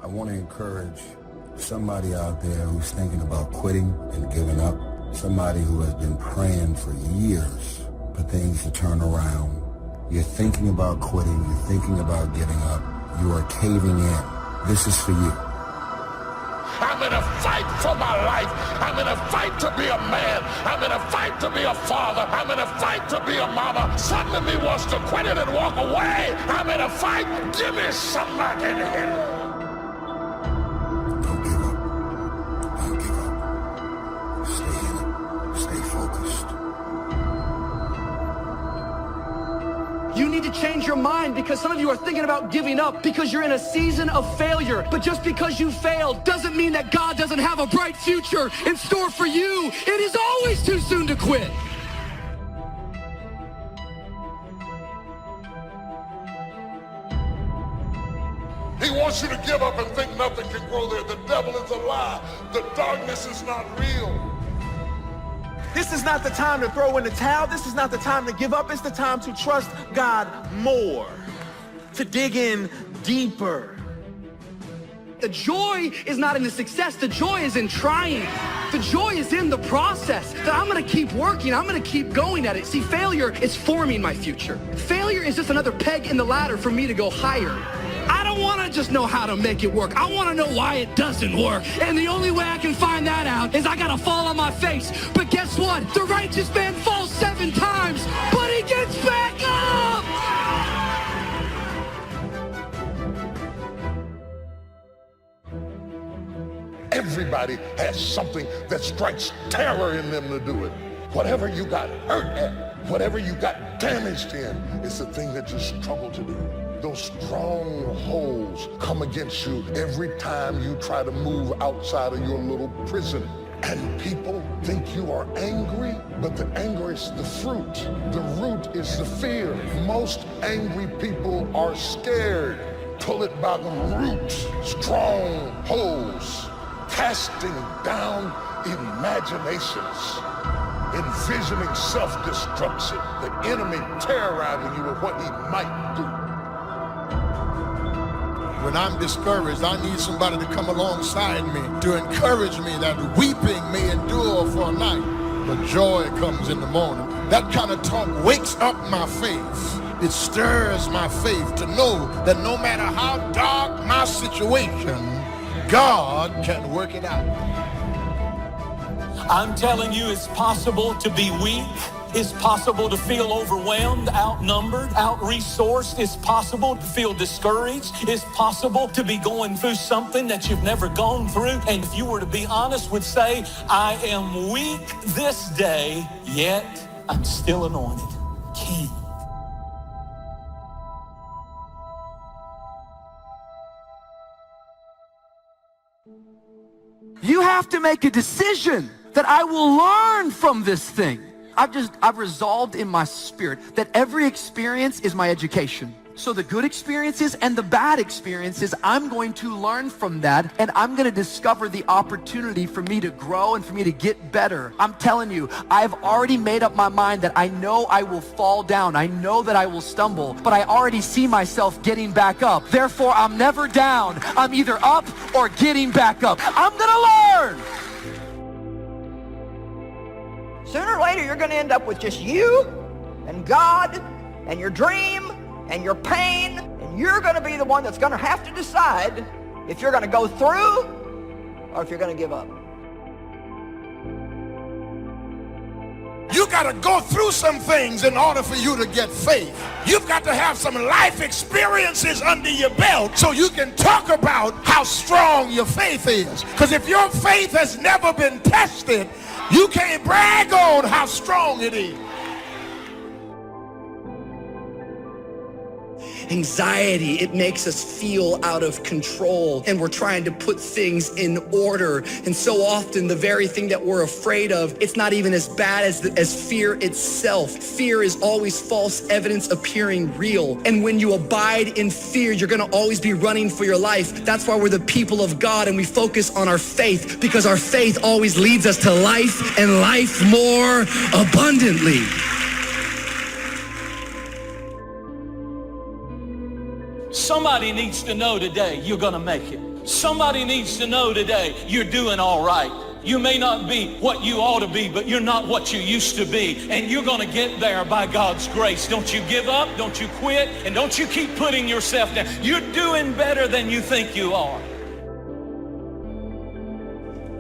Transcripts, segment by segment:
I want to encourage somebody out there who's thinking about quitting and giving up, somebody who has been praying for years for things to turn around. You're thinking about quitting, you're thinking about giving up, you are caving in. This is for you. I'm in a fight for my life. I'm in a fight to be a man. I'm in a fight to be a father. I'm in a fight to be a mama. Some of me wants to quit it and walk away. I'm in a fight. Give me somebody in here. Don't give up. Don't give up. Stay in it. Stay focused. You need to change your mind because some of you are thinking about giving up because you're in a season of failure. But just because you failed doesn't mean that God doesn't have a bright future in store for you. It is always too soon to quit. He wants you to give up and think nothing can grow there. The devil is a lie. The darkness is not real. This is not the time to throw in the towel. This is not the time to give up. It's the time to trust God more, to dig in deeper. The joy is not in the success. The joy is in trying. The joy is in the process. That I'm going to keep working. I'm going to keep going at it. See, failure is forming my future. Failure is just another peg in the ladder for me to go higher. I don't want to just know how to make it work. I want to know why it doesn't work. And the only way I can find that out is I got to fall on my face. But guess what? The righteous man falls 7 times, but he gets back up. Everybody has something that strikes terror in them to do it. Whatever you got hurt at, whatever you got damaged in, it's the thing that you struggle to do. Those strongholds come against you every time you try to move outside of your little prison. And people think you are angry, but the anger is the fruit. The root is the fear. Most angry people are scared. Pull it by the root. Strongholds, casting down imaginations, envisioning self-destruction, the enemy terrorizing you with what he might do. When I'm discouraged, I need somebody to come alongside me to encourage me that weeping may endure for a night, but joy comes in the morning. That kind of talk wakes up my faith. It stirs my faith to know that no matter how dark my situation, God can work it out. I'm telling you, it's possible to be weak. It's possible to feel overwhelmed, outnumbered, out-resourced. It's possible to feel discouraged. It's possible to be going through something that you've never gone through. And if you were to be honest, would say, I am weak this day, yet I'm still anointed king. You have to make a decision that I will learn from this thing. I've resolved in my spirit that every experience is my education. So the good experiences and the bad experiences, I'm going to learn from that, and I'm going to discover the opportunity for me to grow and for me to get better. I'm telling you, I've already made up my mind that I know I will fall down. I know that I will stumble, but I already see myself getting back up. Therefore, I'm never down. I'm either up or getting back up. I'm going to learn. Sooner or later, you're going to end up with just you and God and your dream and your pain, and you're going to be the one that's going to have to decide if you're going to go through or if you're going to give up. You got to go through some things in order for you to get faith. You've got to have some life experiences under your belt so you can talk about how strong your faith is. Because if your faith has never been tested, you can't brag on how strong it is. Anxiety, it makes us feel out of control, and we're trying to put things in order. And so often the very thing that we're afraid of, it's not even as bad as fear itself. Fear is always false evidence appearing real. And when you abide in fear, you're gonna always be running for your life. That's why we're the people of God, and we focus on our faith, because our faith always leads us to life, and life more abundantly. Somebody needs to know today you're going to make it. Somebody needs to know today you're doing all right. You may not be what you ought to be, but you're not what you used to be. And you're going to get there by God's grace. Don't you give up, don't you quit, and don't you keep putting yourself down. You're doing better than you think you are.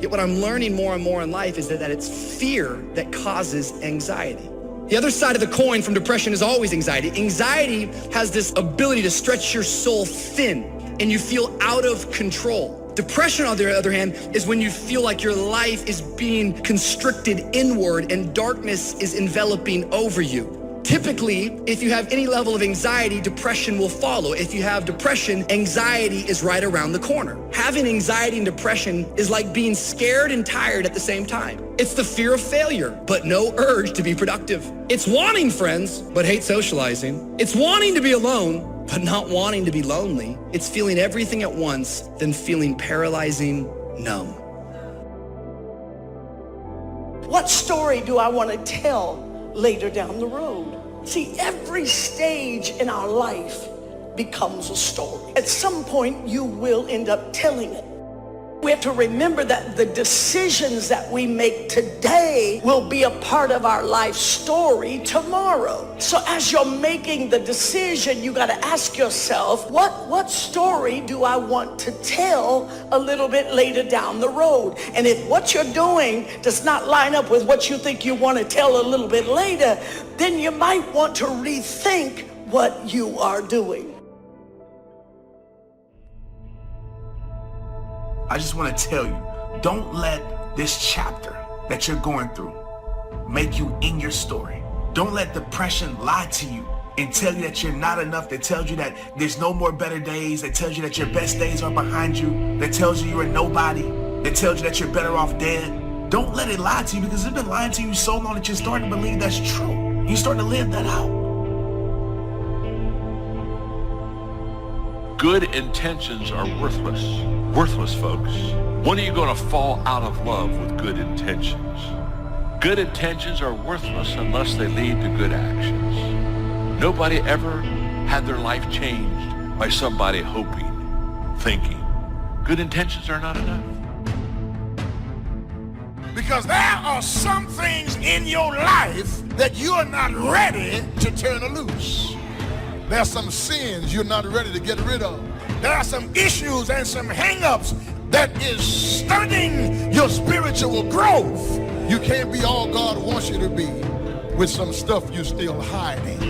Yet what I'm learning more and more in life is that it's fear that causes anxiety. The other side of the coin from depression is always anxiety. Anxiety has this ability to stretch your soul thin and you feel out of control. Depression, on the other hand, is when you feel like your life is being constricted inward and darkness is enveloping over you. Typically, if you have any level of anxiety, depression will follow. If you have depression, anxiety is right around the corner. Having anxiety and depression is like being scared and tired at the same time. It's the fear of failure, but no urge to be productive. It's wanting friends, but hate socializing. It's wanting to be alone, but not wanting to be lonely. It's feeling everything at once, then feeling paralyzing numb. What story do I want to tell later down the road? See, every stage in our life becomes a story. At some point, you will end up telling it. We have to remember that the decisions that we make today will be a part of our life story tomorrow. So as you're making the decision, you got to ask yourself, what story do I want to tell a little bit later down the road? And if what you're doing does not line up with what you think you want to tell a little bit later, then you might want to rethink what you are doing. I just want to tell you, don't let this chapter that you're going through make you in your story. Don't let depression lie to you and tell you that you're not enough, that tells you that there's no more better days, that tells you that your best days are behind you, that tells you you're a nobody, that tells you that you're better off dead. Don't let it lie to you, because it's been lying to you so long that you're starting to believe that's true. You're starting to live that out. Good intentions are worthless. Worthless, folks. When are you going to fall out of love with good intentions? Good intentions are worthless unless they lead to good actions. Nobody ever had their life changed by somebody hoping, thinking. Good intentions are not enough. Because there are some things in your life that you are not ready to turn loose. There are some sins you're not ready to get rid of. There are some issues and some hang-ups that is stunning your spiritual growth. You can't be all God wants you to be with some stuff you're still hiding.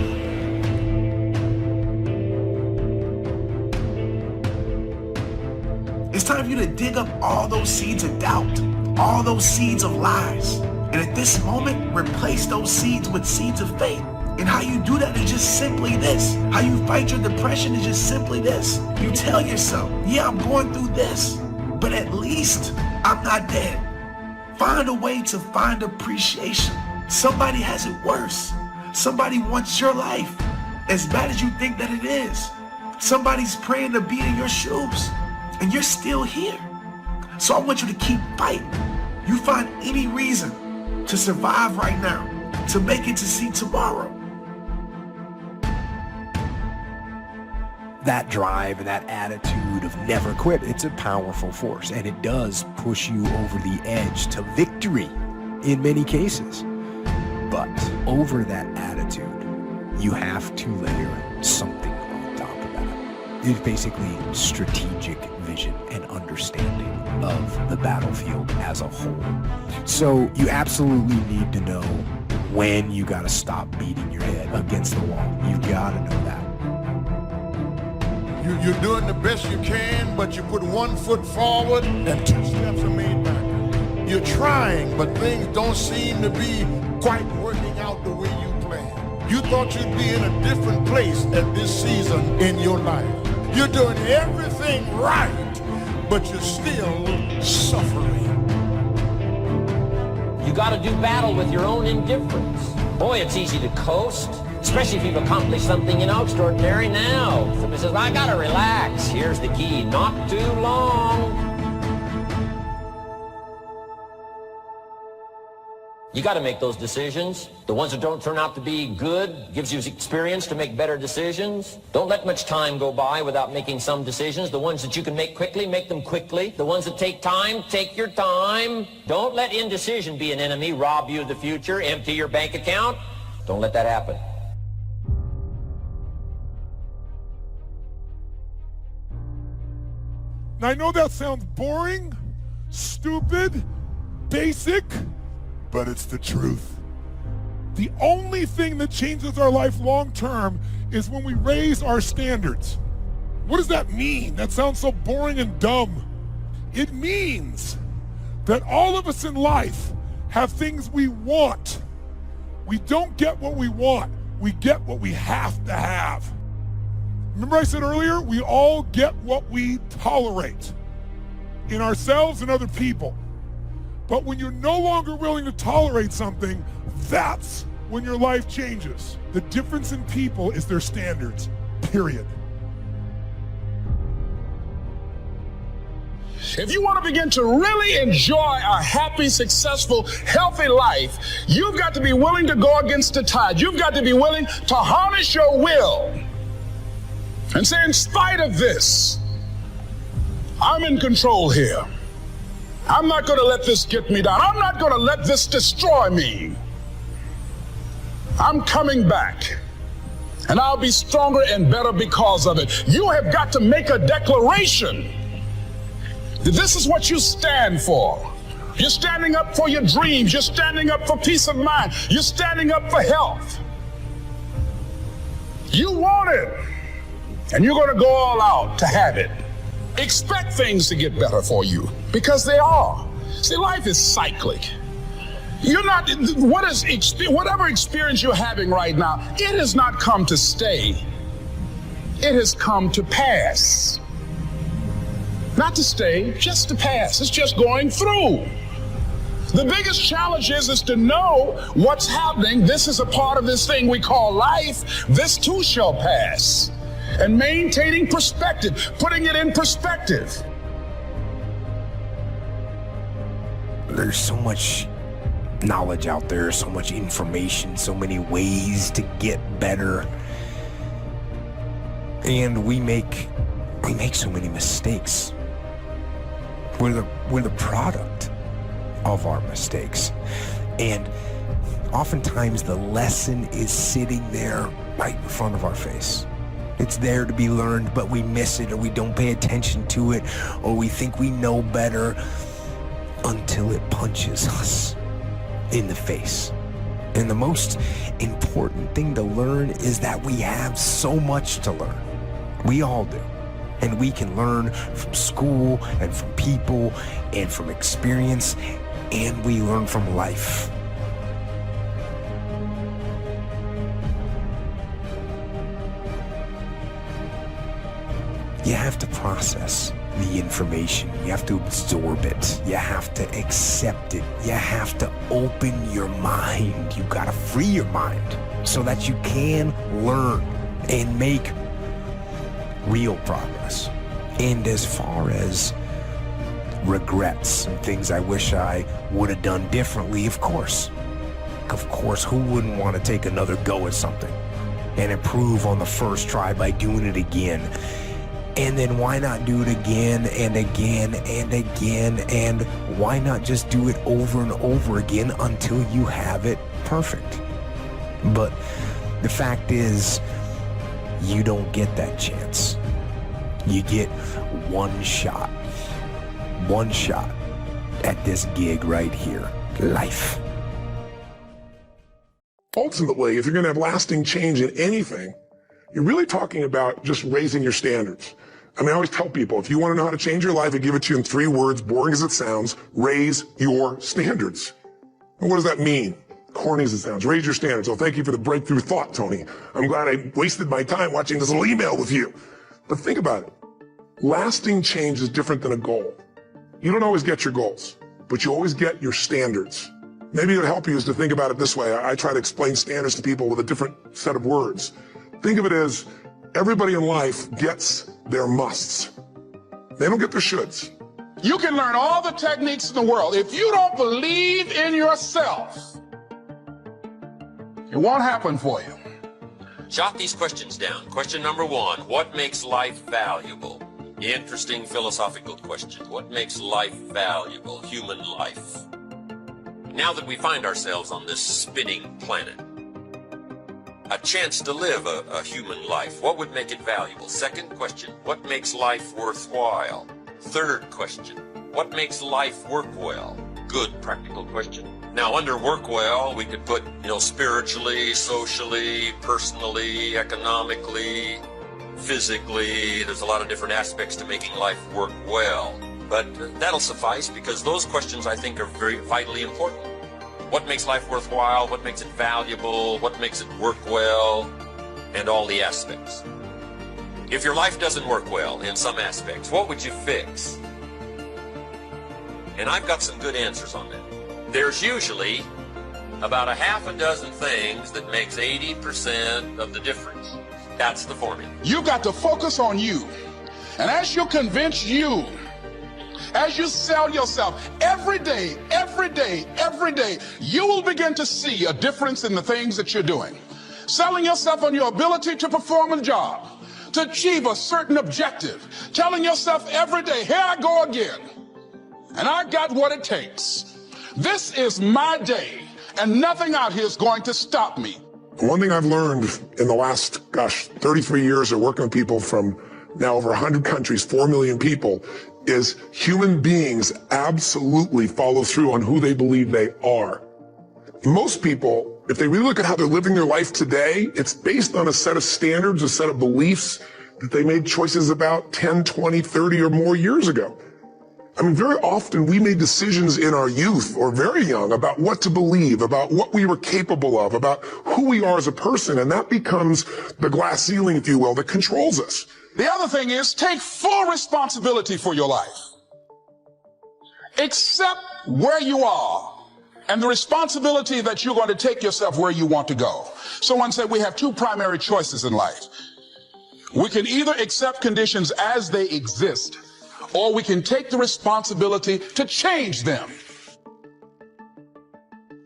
It's time for you to dig up all those seeds of doubt, all those seeds of lies. And at this moment, replace those seeds with seeds of faith. And how you do that is just simply this. How you fight your depression is just simply this. You tell yourself, yeah, I'm going through this, but at least I'm not dead. Find a way to find appreciation. Somebody has it worse. Somebody wants your life as bad as you think that it is. Somebody's praying to be in your shoes, and you're still here. So I want you to keep fighting. You find any reason to survive right now, to make it to see tomorrow. That drive and that attitude of never quit, it's a powerful force, and it does push you over the edge to victory in many cases. But over that attitude, you have to layer something on top of that. It's basically strategic vision and understanding of the battlefield as a whole. So you absolutely need to know when you gotta stop beating your head against the wall. You gotta know that. You're doing the best you can, but you put one foot forward and two steps are made back. You're trying, but things don't seem to be quite working out the way you planned. You thought you'd be in a different place at this season in your life. You're doing everything right, but you're still suffering. You gotta do battle with your own indifference. Boy, it's easy to coast. Especially if you've accomplished something, extraordinary now. Somebody says, I gotta relax. Here's the key, not too long. You got to make those decisions. The ones that don't turn out to be good gives you experience to make better decisions. Don't let much time go by without making some decisions. The ones that you can make quickly, make them quickly. The ones that take time, take your time. Don't let indecision be an enemy, rob you of the future, empty your bank account. Don't let that happen. Now, I know that sounds boring, stupid, basic, but it's the truth. The only thing that changes our life long term is when we raise our standards. What does that mean? That sounds so boring and dumb. It means that all of us in life have things we want. We don't get what we want. We get what we have to have. Remember I said earlier, we all get what we tolerate in ourselves and other people. But when you're no longer willing to tolerate something, that's when your life changes. The difference in people is their standards, period. If you want to begin to really enjoy a happy, successful, healthy life, you've got to be willing to go against the tide. You've got to be willing to harness your will and say, in spite of this, I'm in control here. I'm not going to let this get me down. I'm not going to let this destroy me. I'm coming back, and I'll be stronger and better because of it. You have got to make a declaration that this is what you stand for. You're standing up for your dreams. You're standing up for peace of mind. You're standing up for health. You want it, and you're going to go all out to have it. Expect things to get better for you, because they are. See, life is cyclic. You're not, whatever experience you're having right now, it has not come to stay. It has come to pass. Not to stay, just to pass. It's just going through. The biggest challenge is to know what's happening. This is a part of this thing we call life. This too shall pass. And maintaining perspective, putting it in perspective. There's so much knowledge out there, so much information, so many ways to get better. And we make so many mistakes. We're the product of our mistakes. And oftentimes the lesson is sitting there right in front of our face. It's there to be learned, but we miss it, or we don't pay attention to it, or we think we know better until it punches us in the face. And the most important thing to learn is that we have so much to learn. We all do. And we can learn from school and from people and from experience, and we learn from life. You have to process the information. You have to absorb it. You have to accept it. You have to open your mind. You gotta free your mind so that you can learn and make real progress. And as far as regrets and things I wish I would have done differently, of course, who wouldn't want to take another go at something and improve on the first try by doing it again? And then why not do it again and again and again? And why not just do it over and over again until you have it perfect? But the fact is, you don't get that chance. You get one shot at this gig right here, life. Ultimately, if you're going to have lasting change in anything, you're really talking about just raising your standards. I mean, I always tell people, if you want to know how to change your life, I give it to you in 3 words, boring as it sounds: raise your standards. And what does that mean? Corny as it sounds. Raise your standards. Oh, thank you for the breakthrough thought, Tony. I'm glad I wasted my time watching this little email with you. But think about it. Lasting change is different than a goal. You don't always get your goals, but you always get your standards. Maybe it would help you is to think about it this way. I try to explain standards to people with a different set of words. Think of it as everybody in life gets their musts. They don't get their shoulds. You can learn all the techniques in the world. If you don't believe in yourself, It won't happen for you. Jot these questions down. Question number 1, what makes life valuable? Interesting philosophical question. What makes life valuable? Human life. Now that we find ourselves on this spinning planet, a chance to live a human life, what would make it valuable? Second question, what makes life worthwhile? Third question, what makes life work well? Good practical question. Now, under work well, we could put, spiritually, socially, personally, economically, physically. There's a lot of different aspects to making life work well. But that'll suffice, because those questions, I think, are very vitally important. What makes life worthwhile? What makes it valuable? What makes it work well? And all the aspects. If your life doesn't work well in some aspects, what would you fix? And I've got some good answers on that. There's usually about a half a dozen things that makes 80% of the difference. That's the formula. You've got to focus on you. And as you convince you, as you sell yourself every day, you will begin to see a difference in the things that you're doing. Selling yourself on your ability to perform a job, to achieve a certain objective. Telling yourself every day, here I go again. And I got what it takes. This is my day, and nothing out here is going to stop me. One thing I've learned in the last, 33 years of working with people from now over 100 countries, 4 million people, is human beings absolutely follow through on who they believe they are. Most people, if they really look at how they're living their life today, it's based on a set of standards, a set of beliefs that they made choices about 10, 20, 30 or more years ago. I mean, very often we made decisions in our youth or very young about what to believe, about what we were capable of, about who we are as a person, and that becomes the glass ceiling, if you will, that controls us. The other thing is, take full responsibility for your life. Accept where you are and the responsibility that you're going to take yourself where you want to go. Someone said we have two primary choices in life. We can either accept conditions as they exist, or we can take the responsibility to change them.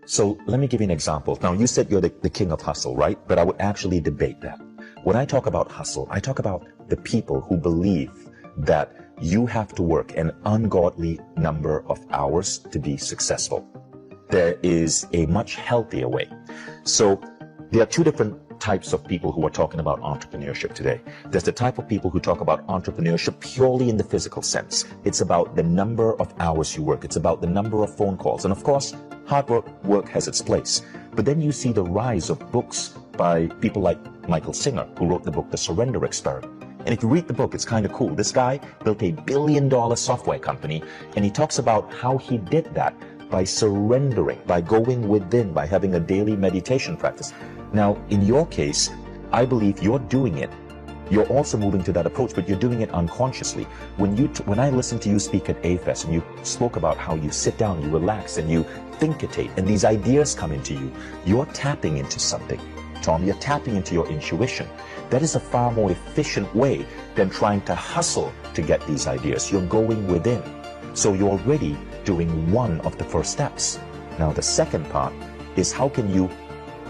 So let me give you an example. Now, you said you're the king of hustle, right? But I would actually debate that. When I talk about hustle, I talk about the people who believe that you have to work an ungodly number of hours to be successful. There is a much healthier way. So there are two different types of people who are talking about entrepreneurship today. There's the type of people who talk about entrepreneurship purely in the physical sense. It's about the number of hours you work. It's about the number of phone calls. And of course, hard work has its place. But then you see the rise of books by people like Michael Singer, who wrote the book, The Surrender Experiment. And if you read the book, it's kind of cool. This guy built a billion-dollar software company, and he talks about how he did that by surrendering, by going within, by having a daily meditation practice. Now, in your case, I believe you're doing it. You're also moving to that approach, but you're doing it unconsciously. When I listened to you speak at A-Fest, and you spoke about how you sit down, you relax, and you thinkitate, and these ideas come into you, you're tapping into something. Tom, you're tapping into your intuition. That is a far more efficient way than trying to hustle to get these ideas. You're going within. So you're already doing one of the first steps. Now, the second part is how can you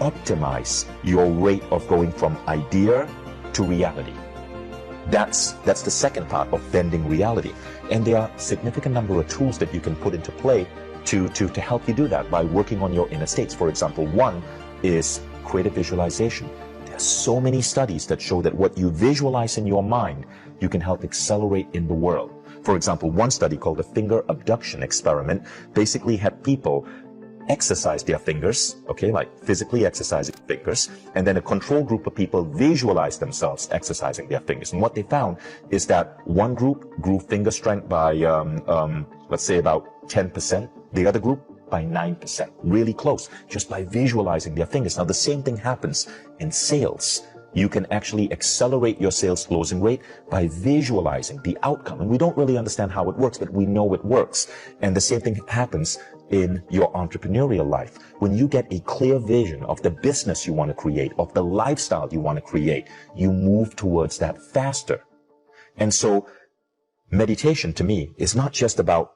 optimize your rate of going from idea to reality. That's the second part of bending reality. And there are a significant number of tools that you can put into play to help you do that by working on your inner states. For example, one is creative visualization. There are so many studies that show that what you visualize in your mind, you can help accelerate in the world. For example, one study called the finger abduction experiment basically had people exercise their fingers, okay, like physically exercising fingers, and then a control group of people visualize themselves exercising their fingers. And what they found is that one group grew finger strength by, let's say about 10%, the other group by 9%, really close, just by visualizing their fingers. Now, the same thing happens in sales. You can actually accelerate your sales closing rate by visualizing the outcome. And we don't really understand how it works, but we know it works. And the same thing happens in your entrepreneurial life. When you get a clear vision of the business you want to create, of the lifestyle you want to create, you move towards that faster. And so meditation to me is not just about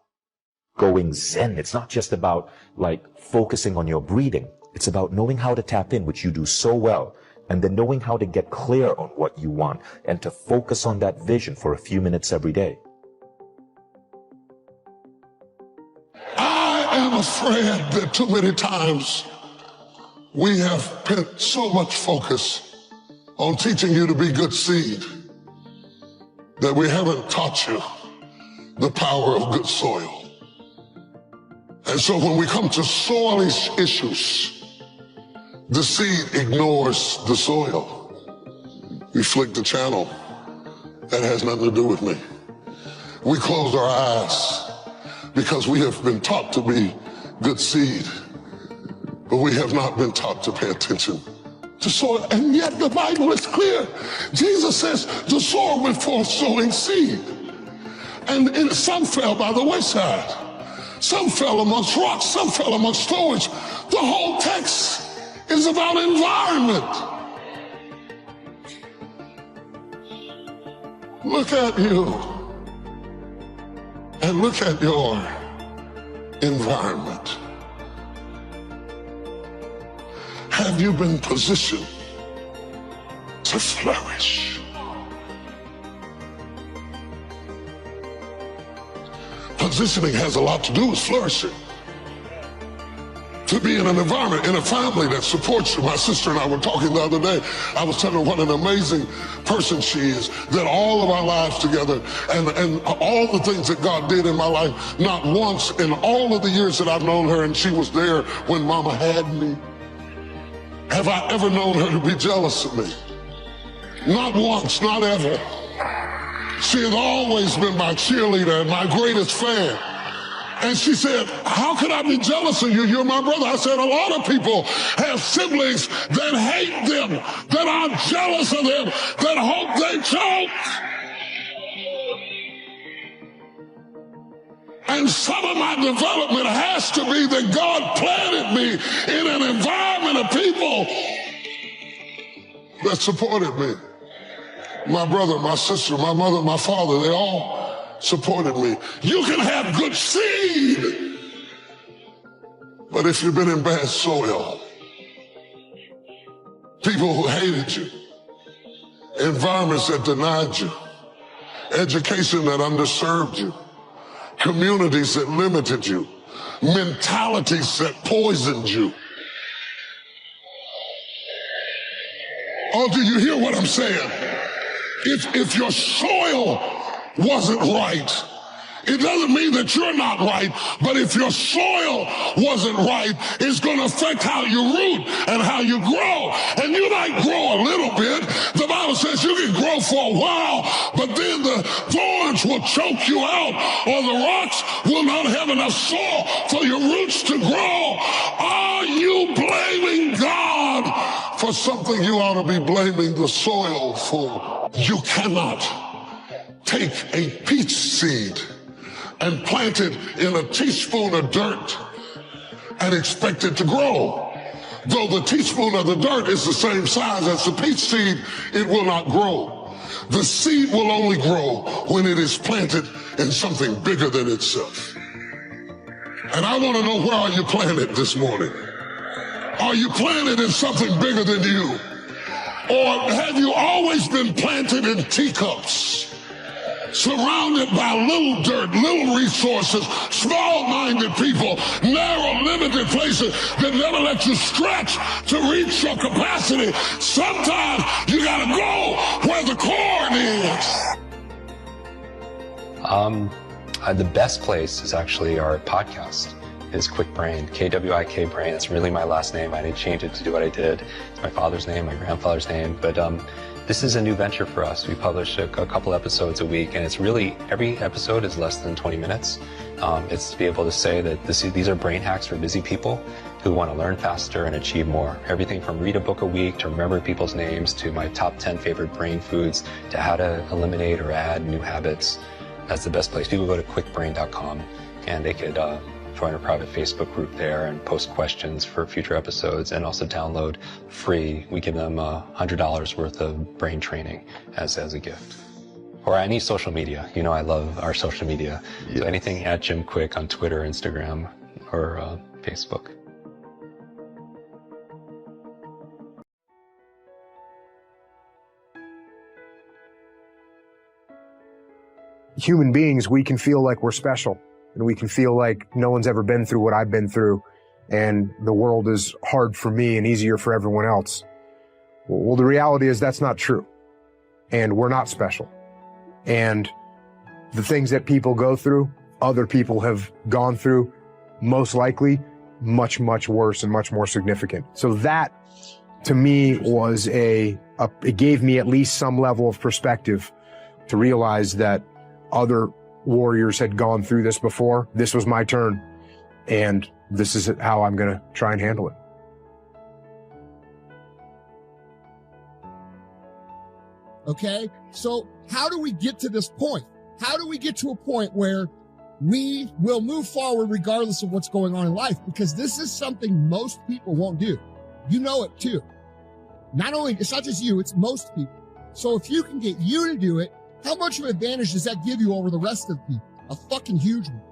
going zen. It's not just about like focusing on your breathing. It's about knowing how to tap in, which you do so well, and then knowing how to get clear on what you want and to focus on that vision for a few minutes every day. I am afraid that too many times we have put so much focus on teaching you to be good seed that we haven't taught you the power of good soil. And so when we come to soil issues, the seed ignores the soil. We flick the channel. That has nothing to do with me. We close our eyes because we have been taught to be good seed, but we have not been taught to pay attention to soil. And yet the Bible is clear. Jesus says the soil went forth sowing seed. And some fell by the wayside. Some fell amongst rocks, some fell amongst thorns. The whole text is about environment. Look at you and look at your environment. Have you been positioned to flourish? Positioning has a lot to do with flourishing. To be in an environment, in a family that supports you. My sister and I were talking the other day. I was telling her what an amazing person she is, that all of our lives together and all the things that God did in my life, not once in all of the years that I've known her, and she was there when Mama had me, have I ever known her to be jealous of me. Not once, not ever. She has always been my cheerleader and my greatest fan. And she said, how could I be jealous of you? You're my brother. I said, a lot of people have siblings that hate them, that are jealous of them, that hope they choke. And some of my development has to be that God planted me in an environment of people that supported me. My brother, my sister, my mother, my father, they all supported me. You can have good seed, but if you've been in bad soil, people who hated you, environments that denied you, education that underserved you, communities that limited you, mentalities that poisoned you. Oh, do you hear what I'm saying? If your soil wasn't right, it doesn't mean that you're not right, but if your soil wasn't right, it's going to affect how you root and how you grow. And you might grow a little bit. The Bible says you can grow for a while, but then the thorns will choke you out, or the rocks will not have enough soil for your roots to grow. Are you blaming God for something you ought to be blaming the soil for? You cannot take a peach seed and plant it in a teaspoon of dirt and expect it to grow. Though the teaspoon of the dirt is the same size as the peach seed, it will not grow. The seed will only grow when it is planted in something bigger than itself. And I want to know, where are you planted this morning? Are you planted in something bigger than you? Or have you always been planted in teacups, surrounded by little dirt, little resources, small-minded people, narrow, limited places that never let you stretch to reach your capacity? Sometimes you gotta go where the corn is. The best place is actually our podcast. Is Quick Brain, K-W-I-K Brain. It's really my last name. I didn't change it to do what I did. It's my father's name, my grandfather's name. But this is a new venture for us. We publish a couple episodes a week, and it's really, every episode is less than 20 minutes. It's to be able to say that these are brain hacks for busy people who want to learn faster and achieve more. Everything from read a book a week to remember people's names to my top 10 favorite brain foods to how to eliminate or add new habits. That's the best place. People go to quickbrain.com and they could join a private Facebook group there and post questions for future episodes, and also download free. We give them $100 worth of brain training as a gift. Or any social media. You know, I love our social media. Yes. So anything at Jim Quick on Twitter, Instagram, or Facebook. human beings, we can feel like we're special, and we can feel like no one's ever been through what I've been through, and the world is hard for me and easier for everyone else. Well, the reality is that's not true, and we're not special. And the things that people go through, other people have gone through, most likely much, much worse and much more significant. So that, to me, was it gave me at least some level of perspective to realize that other warriors had gone through this before. This was my turn, and this is how I'm going to try and handle it. Okay, so how do we get to this point? How do we get to a point where we will move forward regardless of what's going on in life? Because this is something most people won't do. You know it too. It's not just you, it's most people. So if you can get you to do it, how much of an advantage does that give you over the rest of the people? A fucking huge one.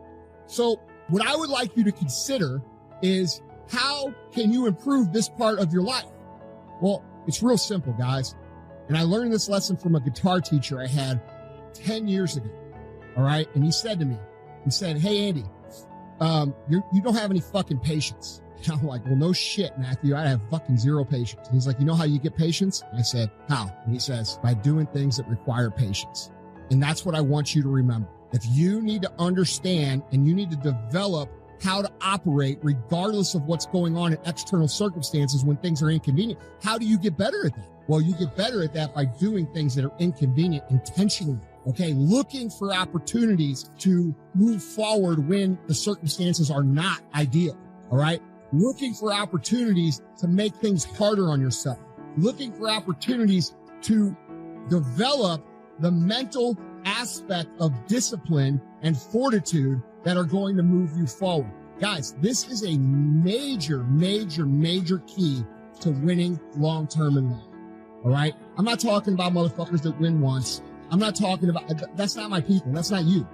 So what I would like you to consider is, how can you improve this part of your life? Well, it's real simple, guys. And I learned this lesson from a guitar teacher I had 10 years ago. All right. And he said to me, hey, Andy, you don't have any fucking patience. And I'm like, well, no shit, Matthew. I have fucking zero patience. And he's like, you know how you get patience? And I said, how? And he says, by doing things that require patience. And that's what I want you to remember. If you need to understand and you need to develop how to operate regardless of what's going on in external circumstances when things are inconvenient, how do you get better at that? Well, you get better at that by doing things that are inconvenient intentionally. Okay, looking for opportunities to move forward when the circumstances are not ideal. All right, looking for opportunities to make things harder on yourself. Looking for opportunities to develop the mental aspect of discipline and fortitude that are going to move you forward. Guys, this is a major, major, major key to winning long-term in life. All right, I'm not talking about motherfuckers that win once. I'm not talking about, that's not my people. That's not you.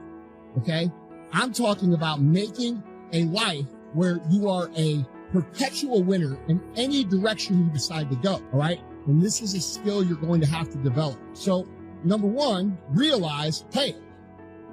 Okay. I'm talking about making a life where you are a perpetual winner in any direction you decide to go. All right. And this is a skill you're going to have to develop. So number one, realize, hey,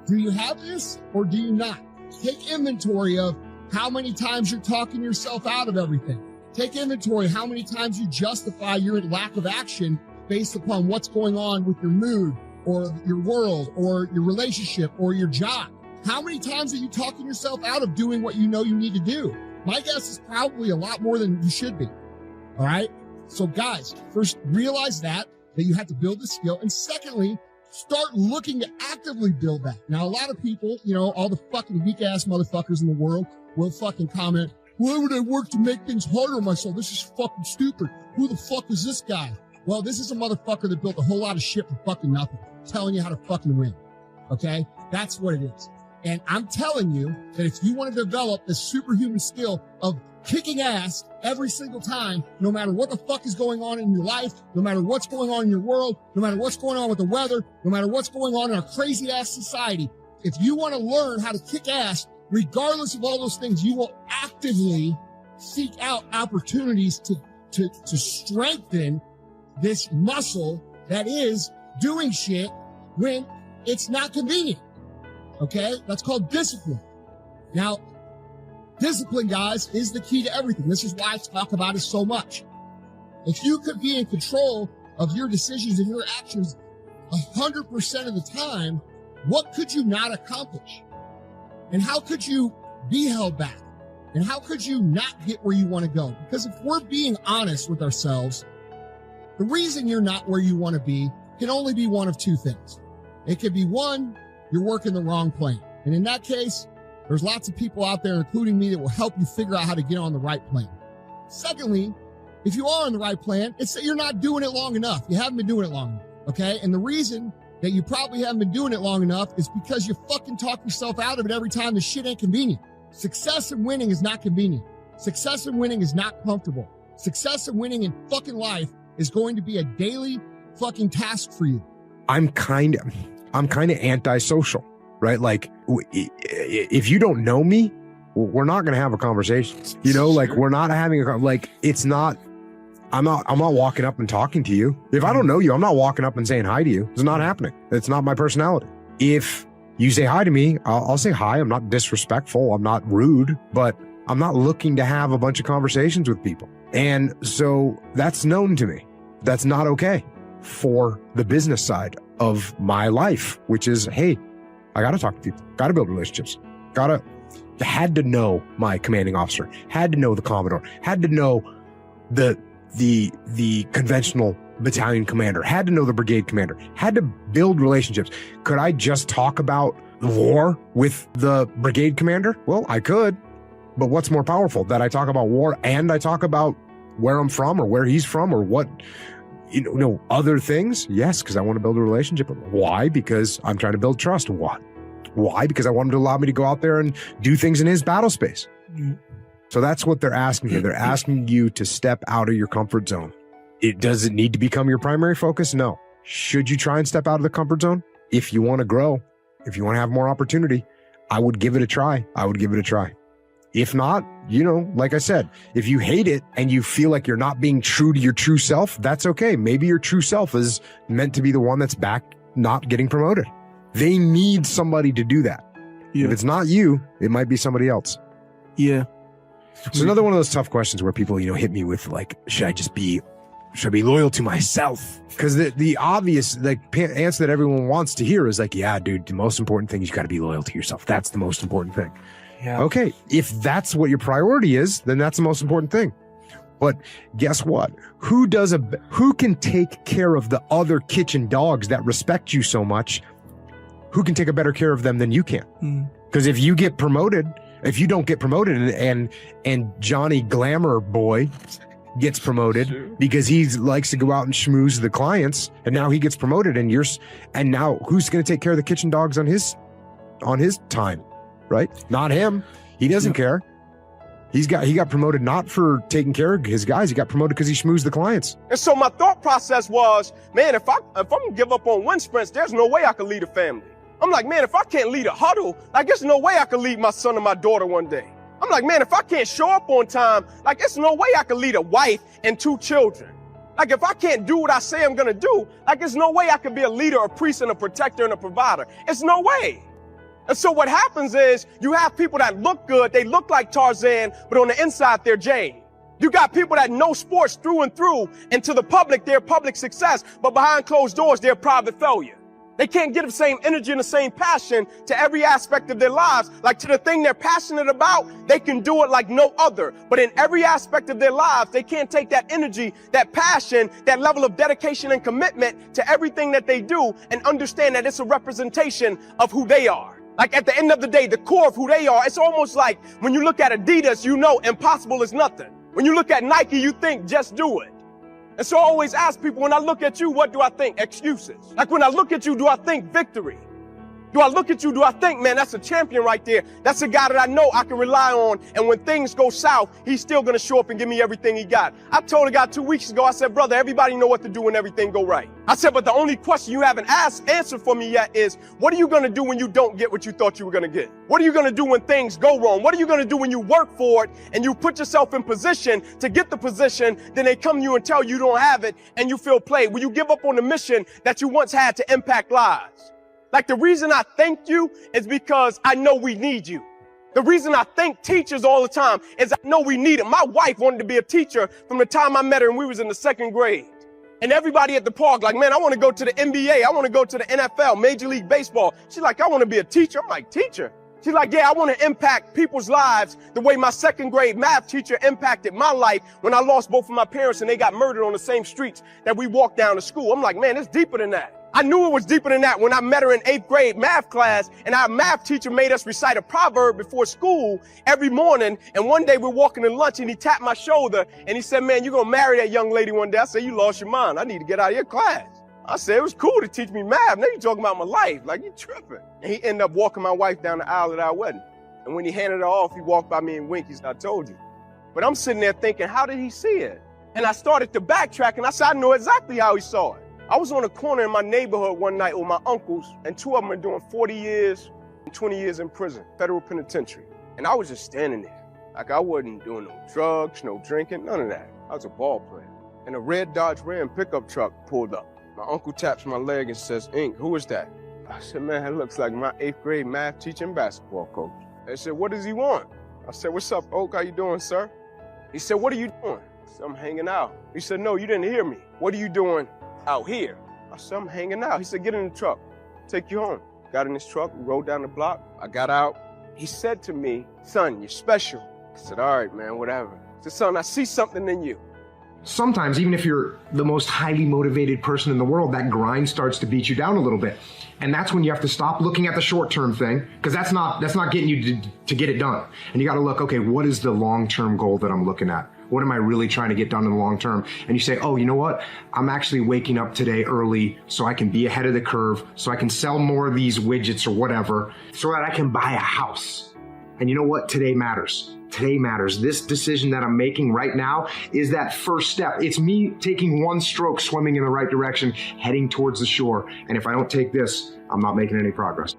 do you have this or do you not? Take inventory of how many times you're talking yourself out of everything. Take inventory how many times you justify your lack of action based upon what's going on with your mood or your world or your relationship or your job. How many times are you talking yourself out of doing what you know you need to do? My guess is probably a lot more than you should be. All right. So guys, first realize that you have to build the skill. And secondly, start looking to actively build that. Now, a lot of people, all the fucking weak ass motherfuckers in the world will fucking comment, why would I work to make things harder on myself? This is fucking stupid. Who the fuck is this guy? Well, this is a motherfucker that built a whole lot of shit for fucking nothing, telling you how to fucking win. Okay? That's what it is. And I'm telling you that if you want to develop this superhuman skill of kicking ass every single time, no matter what the fuck is going on in your life, no matter what's going on in your world, no matter what's going on with the weather, no matter what's going on in our crazy ass society, if you want to learn how to kick ass, regardless of all those things, you will actively seek out opportunities to strengthen this muscle that is doing shit when it's not convenient. Okay? That's called discipline. Now, discipline, guys, is the key to everything. This is why I talk about it so much. If you could be in control of your decisions and your actions 100% of the time, what could you not accomplish? And how could you be held back? And how could you not get where you want to go? Because if we're being honest with ourselves, the reason you're not where you want to be can only be one of two things. It could be one, you're working the wrong plan. And in that case, there's lots of people out there, including me, that will help you figure out how to get on the right plan. Secondly, if you are on the right plan, it's that you're not doing it long enough. You haven't been doing it long enough. Okay. And the reason that you probably haven't been doing it long enough is because you fucking talk yourself out of it every time the shit ain't convenient. Success and winning is not convenient. Success and winning is not comfortable. Success and winning in fucking life is going to be a daily fucking task for you. I'm kind of antisocial, right? Like, if you don't know me, we're not going to have a conversation. Like, we're not having I'm not walking up and talking to you. If I don't know you, I'm not walking up and saying hi to you. It's not happening. It's not my personality. If You say hi to me, I'll say hi. I'm not disrespectful. I'm not rude, but I'm not looking to have a bunch of conversations with people. And so that's known to me. That's not okay for the business side of my life, which is, hey, I got to talk to people, got to build relationships, had to know my commanding officer, had to know the commodore, had to know the conventional battalion commander, had to know the brigade commander, had to build relationships. Could I just talk about the war with the brigade commander? Well, I could, but what's more powerful, that I talk about war and I talk about where I'm from or where he's from or what, other things? Yes, because I want to build a relationship. Why? Because I'm trying to build trust. What? Why? Because I want him to allow me to go out there and do things in his battle space. So that's what they're asking here. They're asking you to step out of your comfort zone. Does it need to become your primary focus? No. Should you try and step out of the comfort zone? If you want to grow, if you want to have more opportunity, I would give it a try. If not, like I said, if you hate it and you feel like you're not being true to your true self, that's okay. Maybe your true self is meant to be the one that's back not getting promoted. They need somebody to do that. Yeah. If it's not you, it might be somebody else. Yeah. It's another one of those tough questions where people, hit me with like, should I be loyal to myself? Because the obvious answer that everyone wants to hear is like, yeah, dude, the most important thing is you got to be loyal to yourself. That's the most important thing. Yeah. Okay. If that's what your priority is, then that's the most important thing. But guess what? Who can take care of the other kitchen dogs that respect you so much? Who can take a better care of them than you can? Because if you don't get promoted and Johnny Glamour Boy gets promoted because he likes to go out and schmooze the clients, and now he gets promoted, and now who's going to take care of the kitchen dogs on his time, right? Not him. He doesn't care. He got promoted not for taking care of his guys. He got promoted because he schmoozed the clients. And so my thought process was, man, if I'm gonna give up on wind sprints, there's no way I can lead a family. I'm like, man, if I can't lead a huddle, there's no way I can lead my son and my daughter one day. I'm like, man, if I can't show up on time, there's no way I can lead a wife and 2 children. If I can't do what I say I'm gonna do, there's no way I can be a leader, a priest, and a protector and a provider. It's no way. And so what happens is you have people that look good, they look like Tarzan, but on the inside, they're Jane. You got people that know sports through and through, and to the public, they're public success, but behind closed doors, they're private failure. They can't give the same energy and the same passion to every aspect of their lives. To the thing they're passionate about, they can do it like no other. But in every aspect of their lives, they can't take that energy, that passion, that level of dedication and commitment to everything that they do and understand that it's a representation of who they are. At the end of the day, the core of who they are, it's almost like when you look at Adidas, impossible is nothing. When you look at Nike, you think just do it. And so I always ask people, when I look at you, what do I think? Excuses. When I look at you, do I think victory? Do I look at you, do I think, man, that's a champion right there. That's a guy that I know I can rely on. And when things go south, he's still going to show up and give me everything he got. I told a guy 2 weeks ago, I said, brother, everybody know what to do when everything go right. I said, but the only question you haven't answered for me yet is, what are you going to do when you don't get what you thought you were going to get? What are you going to do when things go wrong? What are you going to do when you work for it and you put yourself in position to get the position, then they come to you and tell you don't have it and you feel played? Will you give up on the mission that you once had to impact lives? The reason I thank you is because I know we need you. The reason I thank teachers all the time is I know we need them. My wife wanted to be a teacher from the time I met her and we was in the 2nd grade. And everybody at the park man, I want to go to the NBA. I want to go to the NFL, Major League Baseball. She's like, I want to be a teacher. I'm like, teacher? She's like, yeah, I want to impact people's lives the way my 2nd grade math teacher impacted my life when I lost both of my parents and they got murdered on the same streets that we walked down to school. I'm like, man, it's deeper than that. I knew it was deeper than that when I met her in 8th grade math class, and our math teacher made us recite a proverb before school every morning. And one day we're walking to lunch and he tapped my shoulder and he said, man, you're going to marry that young lady one day. I said, you lost your mind. I need to get out of your class. I said, it was cool to teach me math. Now you're talking about my life. You tripping. And he ended up walking my wife down the aisle at our wedding. And when he handed her off, he walked by me and winked. He said, I told you. But I'm sitting there thinking, how did he see it? And I started to backtrack and I said, I know exactly how he saw it. I was on a corner in my neighborhood one night with my uncles, and 2 of them are doing 40 years and 20 years in prison, federal penitentiary. And I was just standing there. I wasn't doing no drugs, no drinking, none of that. I was a ball player. And a red Dodge Ram pickup truck pulled up. My uncle taps my leg and says, Ink, who is that? I said, man, that looks like my 8th grade math teacher and basketball coach. They said, what does he want? I said, what's up, Oak? How you doing, sir? He said, what are you doing? I said, I'm hanging out. He said, no, you didn't hear me. What are you doing out here? I said, I'm hanging out. He said, get in the truck. Take you home. Got in his truck, rode down the block. I got out. He said to me, son, you're special. I said, all right, man, whatever. I said, son, I see something in you. Sometimes, even if you're the most highly motivated person in the world, that grind starts to beat you down a little bit. And that's when you have to stop looking at the short-term thing, because that's not getting you to get it done. And you got to look, okay, what is the long-term goal that I'm looking at? What am I really trying to get done in the long term? And you say, oh, you know what? I'm actually waking up today early so I can be ahead of the curve, so I can sell more of these widgets or whatever, so that I can buy a house. And you know what? Today matters. Today matters. This decision that I'm making right now is that first step. It's me taking one stroke, swimming in the right direction, heading towards the shore. And if I don't take this, I'm not making any progress.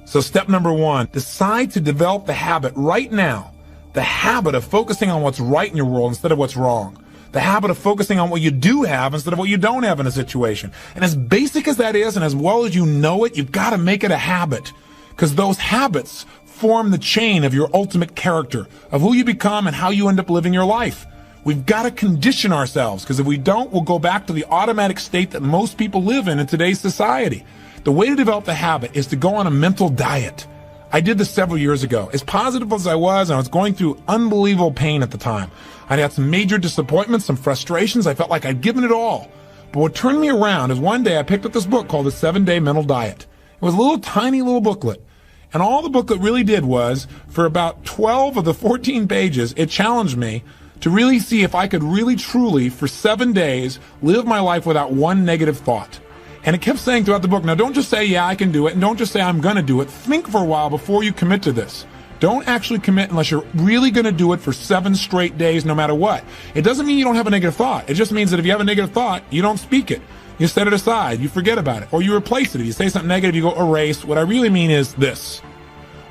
So step number 1, decide to develop the habit right now, the habit of focusing on what's right in your world instead of what's wrong. The habit of focusing on what you do have instead of what you don't have in a situation. And as basic as that is, and as well as you know it, you've got to make it a habit. Because those habits form the chain of your ultimate character, of who you become and how you end up living your life. We've got to condition ourselves, because if we don't, we'll go back to the automatic state that most people live in today's society. The way to develop the habit is to go on a mental diet. I did this several years ago. As positive as I was going through unbelievable pain at the time. I had some major disappointments, some frustrations. I felt like I'd given it all. But what turned me around is one day I picked up this book called The 7-Day Mental Diet. It was a little tiny little booklet. And all the booklet really did was, for about 12 of the 14 pages, it challenged me to really see if I could really truly, for 7 days, live my life without one negative thought. And it kept saying throughout the book, now don't just say, yeah, I can do it, and don't just say, I'm going to do it. Think for a while before you commit to this. Don't actually commit unless you're really going to do it for 7 straight days, no matter what. It doesn't mean you don't have a negative thought. It just means that if you have a negative thought, you don't speak it. You set it aside, you forget about it, or you replace it. If you say something negative, you go erase. What I really mean is this.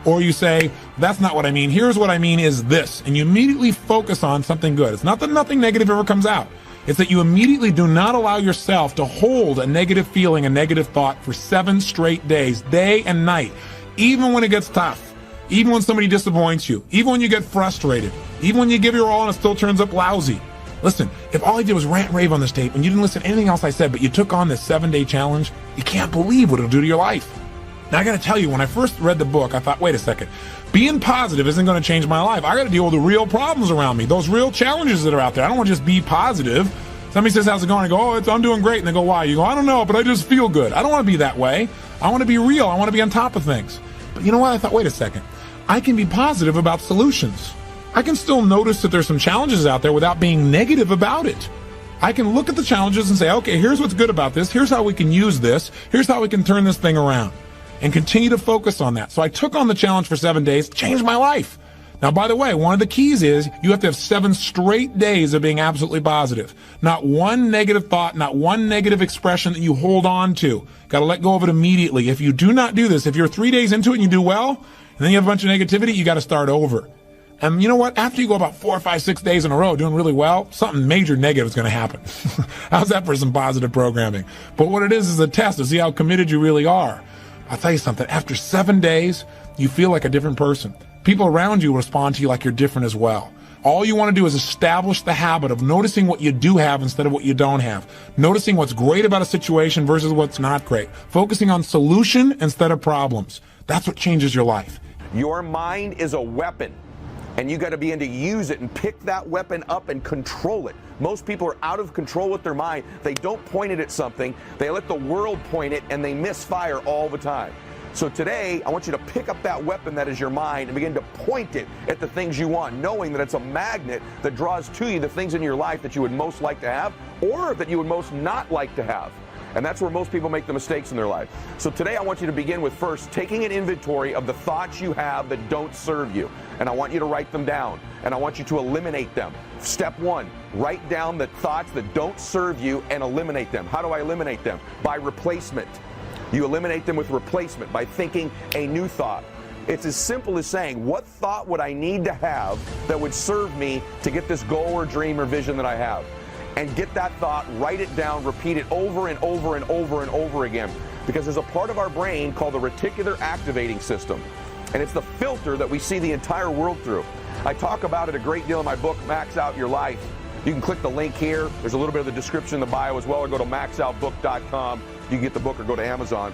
Or you say, that's not what I mean. Here's what I mean is this. And you immediately focus on something good. It's not that nothing negative ever comes out. It's that you immediately do not allow yourself to hold a negative feeling, a negative thought for 7 straight days, day and night, even when it gets tough, even when somebody disappoints you, even when you get frustrated, even when you give your all and it still turns up lousy. Listen, if all I did was rant and rave on this tape and you didn't listen to anything else I said, but you took on this 7-day challenge, you can't believe what it'll do to your life. Now, I got to tell you, when I first read the book, I thought, wait a second, being positive isn't going to change my life. I got to deal with the real problems around me, those real challenges that are out there. I don't want to just be positive. Somebody says, how's it going? I go, I'm doing great. And they go, why? You go, I don't know, but I just feel good. I don't want to be that way. I want to be real. I want to be on top of things. But you know what? I thought, wait a second. I can be positive about solutions. I can still notice that there's some challenges out there without being negative about it. I can look at the challenges and say, okay, here's what's good about this. Here's how we can use this. Here's how we can turn this thing around. And continue to focus on that. So I took on the challenge for 7 days, changed my life. Now, by the way, one of the keys is you have to have 7 straight days of being absolutely positive. Not one negative thought, not one negative expression that you hold on to. Got to let go of it immediately. If you do not do this, if you're 3 days into it and you do well, and then you have a bunch of negativity, you got to start over. And you know what? After you go about 4 or 5, 6 days in a row doing really well, something major negative is going to happen. How's that for some positive programming? But what it is a test to see how committed you really are. I'll tell you something. After 7 days, you feel like a different person. People around you respond to you like you're different as well. All you want to do is establish the habit of noticing what you do have instead of what you don't have. Noticing what's great about a situation versus what's not great. Focusing on solution instead of problems. That's what changes your life. Your mind is a weapon, and you got to begin to use it and pick that weapon up and control it. Most people are out of control with their mind. They don't point it at something. They let the world point it, and they misfire all the time. So today, I want you to pick up that weapon that is your mind and begin to point it at the things you want, knowing that it's a magnet that draws to you the things in your life that you would most like to have or that you would most not like to have. And that's where most people make the mistakes in their life. So today I want you to begin with first taking an inventory of the thoughts you have that don't serve you. And I want you to write them down. And I want you to eliminate them. Step 1, write down the thoughts that don't serve you and eliminate them. How do I eliminate them? By replacement. You eliminate them with replacement by thinking a new thought. It's as simple as saying, what thought would I need to have that would serve me to get this goal or dream or vision that I have? And get that thought, write it down, repeat it over and over and over and over again. Because there's a part of our brain called the reticular activating system. And it's the filter that we see the entire world through. I talk about it a great deal in my book, Max Out Your Life. You can click the link here. There's a little bit of the description in the bio as well, or go to maxoutbook.com. You can get the book or go to Amazon.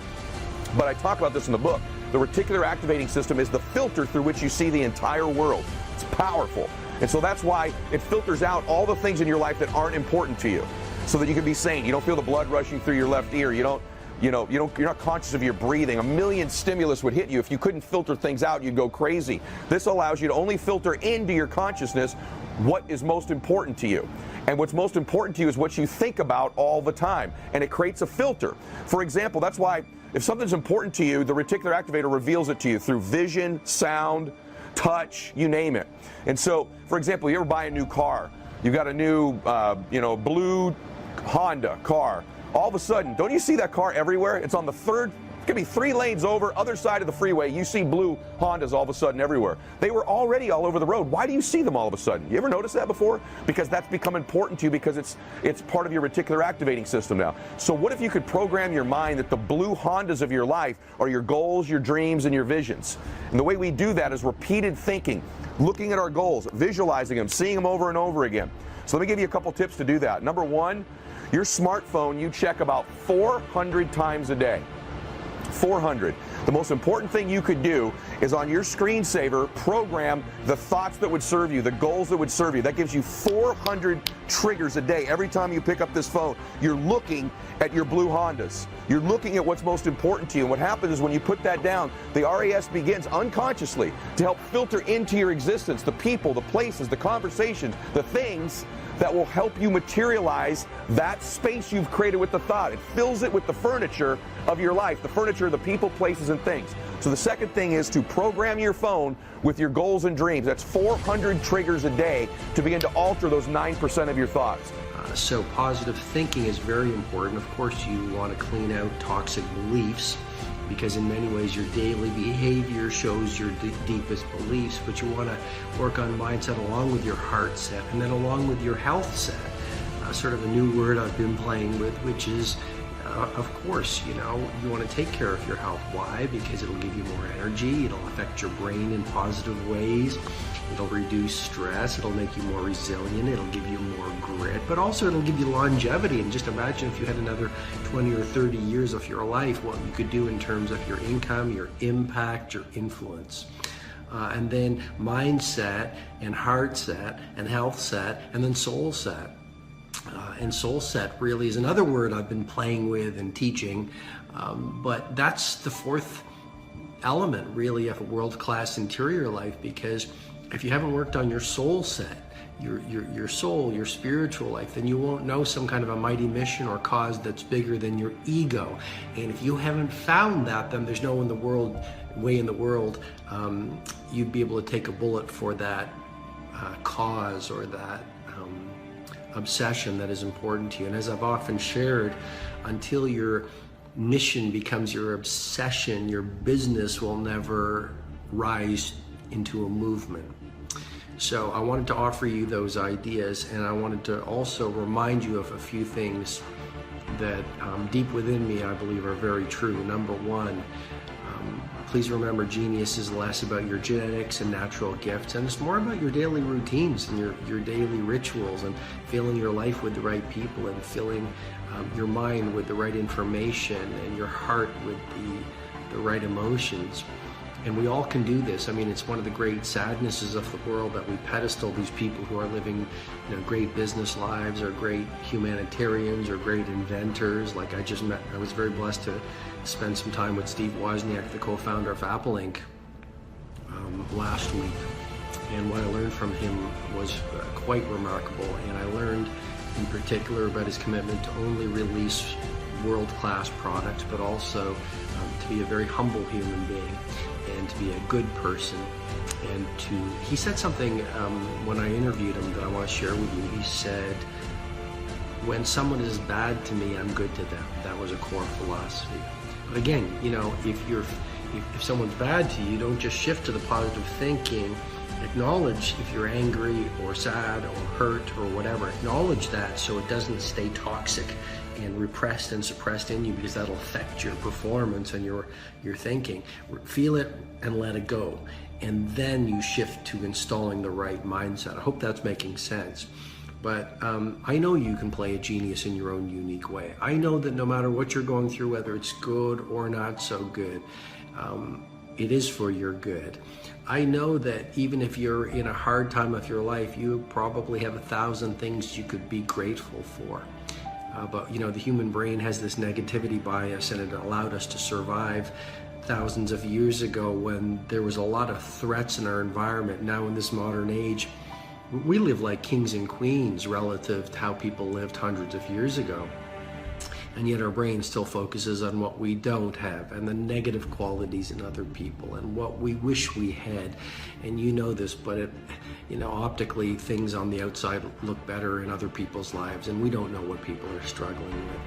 But I talk about this in the book. The reticular activating system is the filter through which you see the entire world. It's powerful. And so that's why it filters out all the things in your life that aren't important to you, so that you can be sane. You don't feel the blood rushing through your left ear. You're not conscious of your breathing. A million stimulus would hit you. If you couldn't filter things out, you'd go crazy. This allows you to only filter into your consciousness what is most important to you. And what's most important to you is what you think about all the time. And it creates a filter. For example, that's why if something's important to you, the reticular activator reveals it to you through vision, sound, touch, you name it. And so, for example, you ever buy a new car, you've got a new, blue Honda car. All of a sudden, don't you see that car everywhere? It's on the third, it could be 3 lanes over, other side of the freeway. You see blue Hondas all of a sudden everywhere. They were already all over the road. Why do you see them all of a sudden? You ever notice that before? Because that's become important to you, because it's part of your reticular activating system now. So what if you could program your mind that the blue Hondas of your life are your goals, your dreams, and your visions? And the way we do that is repeated thinking, looking at our goals, visualizing them, seeing them over and over again. So let me give you a couple tips to do that. Number one, your smartphone you check about 400 times a day. 400. The most important thing you could do is on your screensaver, program the thoughts that would serve you, the goals that would serve you. That gives you 400 triggers a day. Every time you pick up this phone, you're looking at your blue Hondas. You're looking at what's most important to you. And what happens is when you put that down, the RAS begins unconsciously to help filter into your existence the people, the places, the conversations, the things that will help you materialize that space you've created with the thought. It fills it with the furniture of your life, the furniture, the people, places, and things. So the second thing is to program your phone with your goals and dreams. That's 400 triggers a day to begin to alter those 9% of your thoughts. So positive thinking is very important. Of course, you want to clean out toxic beliefs, because in many ways your daily behavior shows your deepest beliefs, but you want to work on mindset along with your heart set, and then along with your health set. Sort of a new word I've been playing with, which is, of course, you want to take care of your health. Why? Because it'll give you more energy, it'll affect your brain in positive ways, it'll reduce stress, it'll make you more resilient, it'll give you more grit, but also it'll give you longevity. And just imagine if you had another 20 or 30 years of your life, what you could do in terms of your income, your impact, your influence. And then mindset and heart set and health set and then soul set. And soul set really is another word I've been playing with and teaching, but that's the fourth element really of a world-class interior life, because if you haven't worked on your soul set, your soul, your spiritual life, then you won't know some kind of a mighty mission or cause that's bigger than your ego. And if you haven't found that, then there's no way in the world you'd be able to take a bullet for that cause or that obsession that is important to you. And as I've often shared, until your mission becomes your obsession, your business will never rise into a movement. So I wanted to offer you those ideas, and I wanted to also remind you of a few things that deep within me I believe are very true. Number one, please remember, genius is less about your genetics and natural gifts, and it's more about your daily routines and your daily rituals, and filling your life with the right people, and filling your mind with the right information, and your heart with the right emotions. And we all can do this. I mean, it's one of the great sadnesses of the world that we pedestal these people who are living, great business lives, or great humanitarians, or great inventors. Like I was very blessed to spend some time with Steve Wozniak, the co-founder of Apple Inc. Last week. And what I learned from him was quite remarkable. And I learned in particular about his commitment to only release world-class products, but also to be a very humble human being, and to be a good person. And he said something when I interviewed him that I want to share with you. He said, when someone is bad to me, I'm good to them. That was a core philosophy. But again, if if someone's bad to you, don't just shift to the positive thinking. Acknowledge if you're angry or sad or hurt or whatever. Acknowledge that so it doesn't stay toxic and repressed and suppressed in you, because that'll affect your performance and your thinking. Feel it and let it go. And then you shift to installing the right mindset. I hope that's making sense. But I know you can play a genius in your own unique way. I know that no matter what you're going through, whether it's good or not so good, it is for your good. I know that even if you're in a hard time of your life, you probably have 1,000 things you could be grateful for. But you know, the human brain has this negativity bias, and it allowed us to survive thousands of years ago when there was a lot of threats in our environment. Now in this modern age, we live like kings and queens relative to how people lived hundreds of years ago. And yet our brain still focuses on what we don't have and the negative qualities in other people and what we wish we had. And you know this, but optically things on the outside look better in other people's lives, and we don't know what people are struggling with.